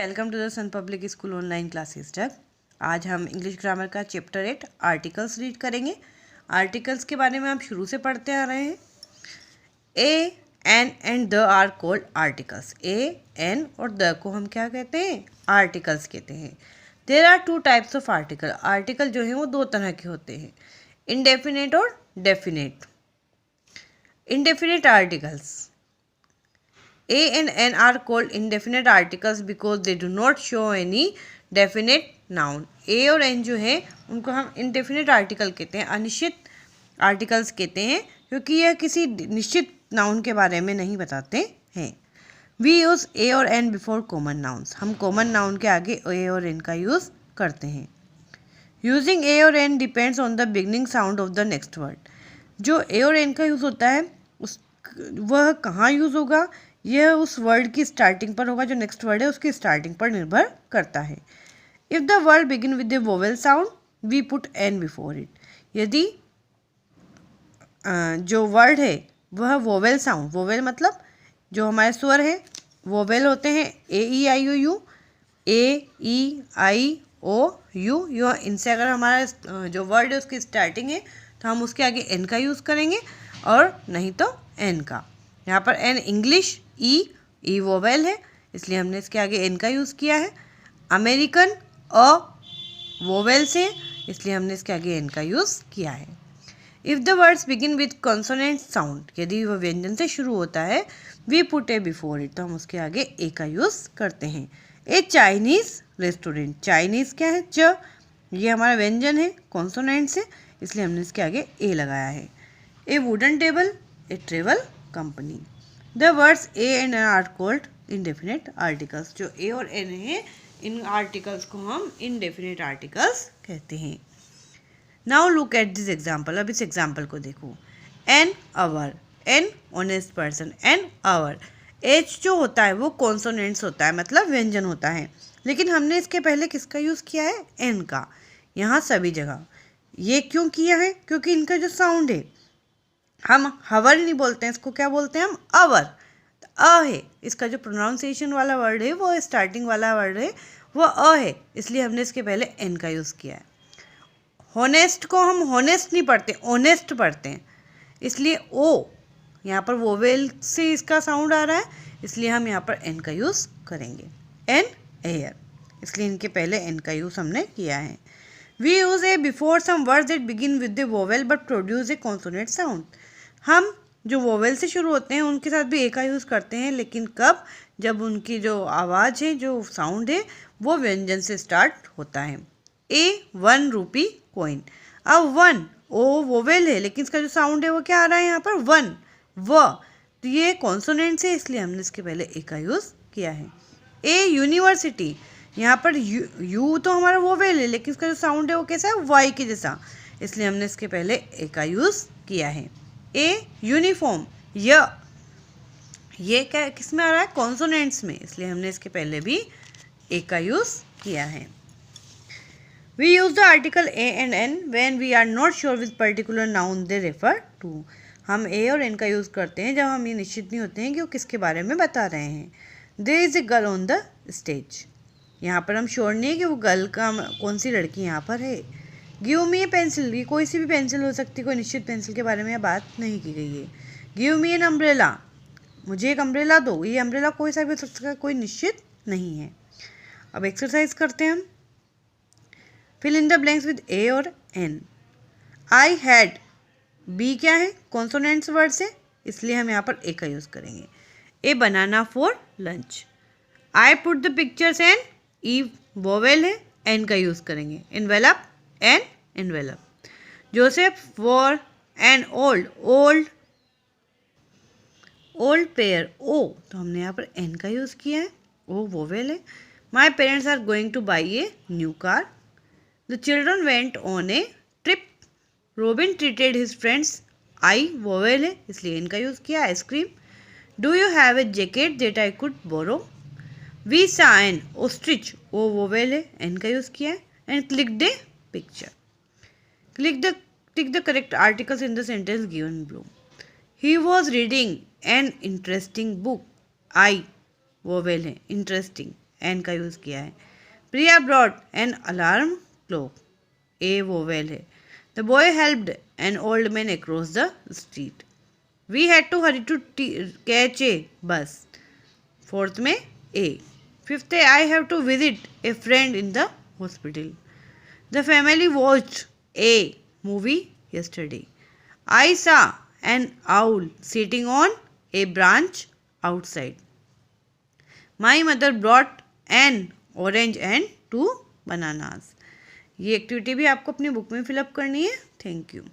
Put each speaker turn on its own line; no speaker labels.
Welcome to the Sun public school online classes तक। आज हम इंग्लिश ग्रामर का चैप्टर 8 आर्टिकल्स रीड करेंगे। आर्टिकल्स के बारे में हम शुरू से पढ़ते आ रहे हैं। A, an and the are called articles. A, an और द को हम क्या कहते हैं? आर्टिकल्स कहते हैं। There are two types of article. Article जो है वो दो तरह के होते हैं, इंडेफिनेट और definite. Indefinite articles A and N are called indefinite articles because they do not show any definite noun. A और N जो है उनको हम indefinite article कहते हैं, अनिश्चित आर्टिकल्स कहते हैं, क्योंकि यह किसी निश्चित नाउन के बारे में नहीं बताते हैं। We use A और N before common nouns. हम common noun के आगे A और N का यूज़ करते हैं। Using A और N depends on the beginning sound of the next word. जो A और N का यूज़ होता है वह कहाँ यूज़ होगा? यह उस वर्ड की स्टार्टिंग पर होगा, जो नेक्स्ट वर्ड है उसकी स्टार्टिंग पर निर्भर करता है। If the word begin with the vowel sound we put an before it. यदि जो वर्ड है वह वोवेल साउंड, वोवेल मतलब जो हमारे स्वर है वोवेल होते हैं, ए ई आई ओ you, A E I O you, यह इनसे अगर हमारा जो वर्ड है उसकी स्टार्टिंग है तो हम उसके आगे एन का यूज़ करेंगे और नहीं तो एन का। यहाँ पर एन इंग्लिश, ई वोवेल है इसलिए हमने इसके आगे एन का यूज़ किया है। अमेरिकन वोवेल से इसलिए हमने इसके आगे एन का यूज़ किया है। If the words begin with consonant sound, यदि वह व्यंजन से शुरू होता है we put a before it, तो हम उसके आगे ए का यूज़ करते हैं। ए चाइनीज़ रेस्टोरेंट, चाइनीज़ क्या है? च, ये हमारा व्यंजन है कॉन्सोनेंट से इसलिए हमने इसके आगे ए लगाया है। A wooden table, a travel company. The words a and an are called indefinite articles. जो ए और एन है इन आर्टिकल्स को हम इंडेफिनेट आर्टिकल्स कहते हैं। Now look at this example. अब इस एग्जाम्पल को देखो। An hour, an honest person, an hour. H जो होता है वो कॉन्सोनेंट्स होता है, मतलब व्यंजन होता है, लेकिन हमने इसके पहले किसका यूज़ किया है? एन का, यहाँ सभी जगह। ये क्यों किया है? क्योंकि इनका जो साउंड है, हम हवर नहीं बोलते हैं, इसको क्या बोलते हैं हम? अवर। अ है, इसका जो प्रोनाउंसिएशन वाला वर्ड है वो स्टार्टिंग वाला वर्ड है वो अ है, इसलिए हमने इसके पहले एन का यूज़ किया है। हॉनेस्ट को हम हॉनेस्ट नहीं पढ़ते, ऑनेस्ट पढ़ते हैं, इसलिए ओ, यहाँ पर वोवेल से इसका साउंड आ रहा है इसलिए हम यहाँ पर एन का यूज़ करेंगे। एन एयर, इसलिए इनके पहले एन का यूज़ हमने किया है। We use a before some words that begin with the vowel but produce a consonant sound. हम जो वोवेल से शुरू होते हैं उनके साथ भी ए का यूज़ करते हैं, लेकिन कब? जब उनकी जो आवाज़ है, जो साउंड है वो व्यंजन से स्टार्ट होता है। ए 1 रुपी कॉइन। अब 1 ओ वोवेल है लेकिन इसका जो साउंड है वो क्या आ रहा है यहाँ पर? 1 व, तो ये कॉन्सोनेंट है इसलिए हमने इसके पहले ए का यूज़ किया है। ए यूनिवर्सिटी, यहाँ पर यू तो हमारा वोवेल है लेकिन इसका जो साउंड है वो कैसा है? वाई के जैसा, इसलिए हमने इसके पहले ए का यूज़ किया है। ए यूनिफॉर्म, ये क्या किस में आ रहा है? कॉन्सोनेंट्स में, इसलिए हमने इसके पहले भी ए का यूज़ किया है। We use the article a and an when we are not sure with particular noun they refer to. हम ए और एन का यूज़ करते हैं जब हम ये निश्चित नहीं होते हैं कि वो किसके बारे में बता रहे हैं। There is a girl on the stage, यहाँ पर हम श्योर नहीं है कि वो गर्ल का कौन सी लड़की यहाँ पर है। गिव मी ए पेंसिल, ये कोई सी भी पेंसिल हो सकती है, कोई निश्चित पेंसिल के बारे में बात नहीं की गई है। गिव मी एन अम्ब्रेला, मुझे एक अम्ब्रेला दो, ये अम्ब्रेला कोई सा भी हो सकता है, कोई निश्चित नहीं है। अब एक्सरसाइज करते हैं हम। Fill in the blanks with a और एन। आई हैड, बी क्या है? कॉन्सोनेंट्स वर्ड से, इसलिए हम यहाँ पर ए का यूज़ करेंगे। A banana for lunch. I put the pictures an, E vowel है, एन का यूज़ करेंगे। Envelope, an envelope. Joseph wore an old, old pair, O, तो हमने यहाँ पर एन का यूज़ किया है, ओ वोवेल है। My parents are going to buy a new car. The children went on a trip. Robin treated his friends, I vowel है इसलिए एन का यूज़ किया। Ice cream. Do you have a jacket that I could borrow. We saw an ostrich, O vowel है, an का use किया है। And clicked a picture. Tick the correct articles in the sentence given below. He was reading an interesting book. I vowel है, interesting. An का use किया है। Priya brought an alarm clock, A vowel है। The boy helped an old man across the street, we had to hurry to catch a bus, fourth में a. Fifth है I have to visit a friend in the hospital, the family watched a movie yesterday, I saw an owl sitting on a branch outside, my mother brought an orange and 2 bananas। ये activity भी आपको अपनी book में fill up करनी है। Thank you.